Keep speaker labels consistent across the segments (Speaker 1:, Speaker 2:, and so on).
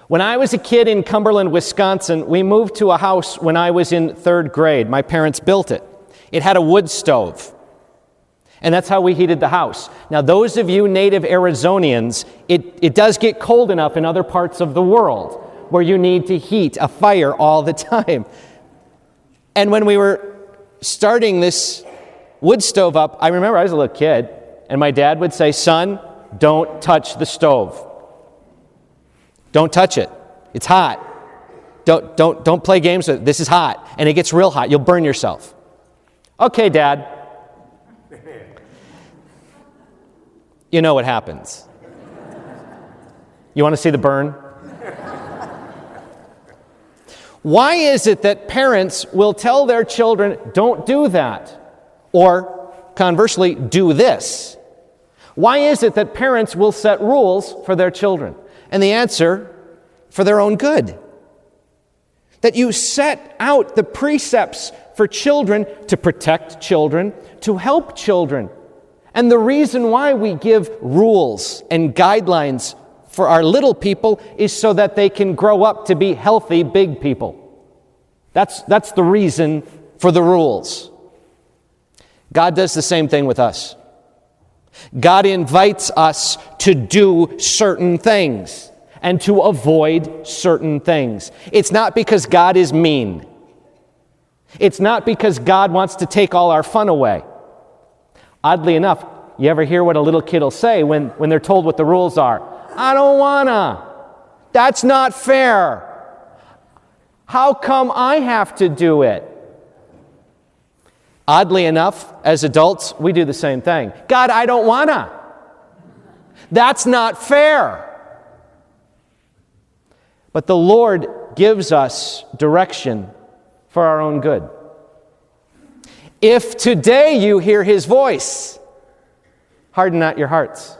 Speaker 1: When I was a kid in Cumberland, Wisconsin, we moved to a house when I was in 3rd grade. My parents built it. It had a wood stove. And that's how we heated the house. Now, those of you native Arizonians, it does get cold enough in other parts of the world where you need to heat a fire all the time. And when we were starting this wood stove up, I remember I was a little kid, and my dad would say, "Son, don't touch the stove. Don't touch it. It's hot. Don't play games with it. This is hot, and it gets real hot. You'll burn yourself." "Okay, Dad." You know what happens. You want to see the burn? Why is it that parents will tell their children, "Don't do that," or conversely, "Do this"? Why is it that parents will set rules for their children? And the answer, for their own good. That you set out the precepts for children to protect children, to help children. And the reason why we give rules and guidelines for our little people is so that they can grow up to be healthy big people. That's the reason for the rules. God does the same thing with us. God invites us to do certain things and to avoid certain things. It's not because God is mean. It's not because God wants to take all our fun away. Oddly enough, you ever hear what a little kid will say when they're told what the rules are? "I don't wanna. That's not fair. How come I have to do it?" Oddly enough, as adults, we do the same thing. "God, I don't wanna. That's not fair." But the Lord gives us direction for our own good. If today you hear His voice, harden not your hearts.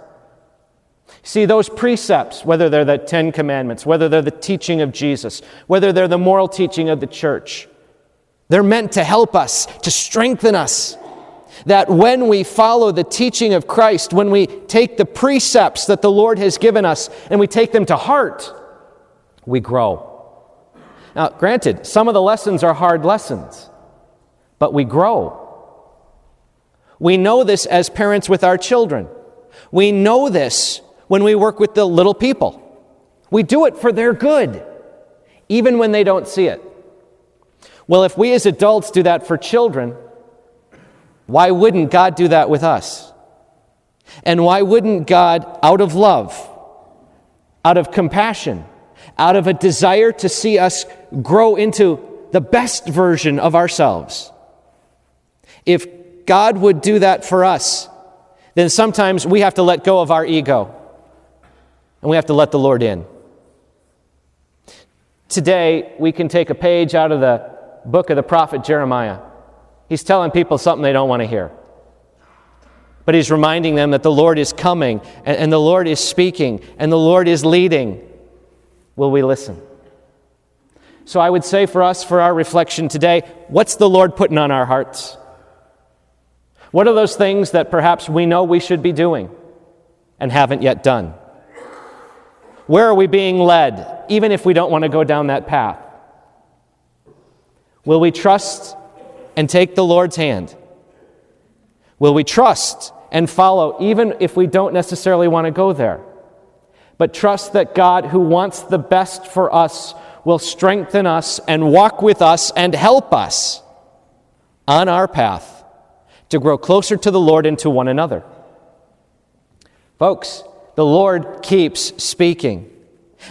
Speaker 1: See, those precepts, whether they're the 10 Commandments, whether they're the teaching of Jesus, whether they're the moral teaching of the church, they're meant to help us, to strengthen us. That when we follow the teaching of Christ, when we take the precepts that the Lord has given us and we take them to heart, we grow. Now, granted, some of the lessons are hard lessons, but we grow. We know this as parents with our children. We know this when we work with the little people. We do it for their good, even when they don't see it. Well, if we as adults do that for children, why wouldn't God do that with us? And why wouldn't God, out of love, out of compassion, out of a desire to see us grow into the best version of ourselves, if God would do that for us, then sometimes we have to let go of our ego and we have to let the Lord in. Today, we can take a page out of the book of the prophet Jeremiah. He's telling people something they don't want to hear. But he's reminding them that the Lord is coming and the Lord is speaking and the Lord is leading. Will we listen? So I would say for us, for our reflection today, what's the Lord putting on our hearts? What are those things that perhaps we know we should be doing and haven't yet done? Where are we being led, even if we don't want to go down that path? Will we trust and take the Lord's hand? Will we trust and follow, even if we don't necessarily want to go there? But trust that God, who wants the best for us, will strengthen us and walk with us and help us on our path to grow closer to the Lord and to one another. Folks, the Lord keeps speaking.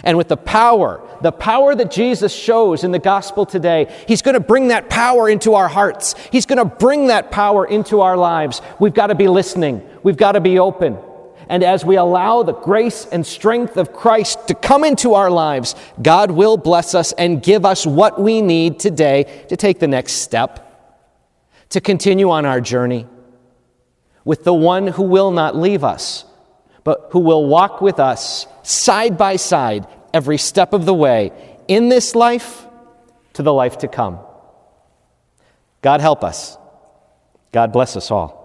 Speaker 1: And with the power that Jesus shows in the gospel today, He's going to bring that power into our hearts. He's going to bring that power into our lives. We've got to be listening. We've got to be open. And as we allow the grace and strength of Christ to come into our lives, God will bless us and give us what we need today to take the next step, to continue on our journey with the one who will not leave us, but who will walk with us side by side every step of the way in this life to the life to come. God help us. God bless us all.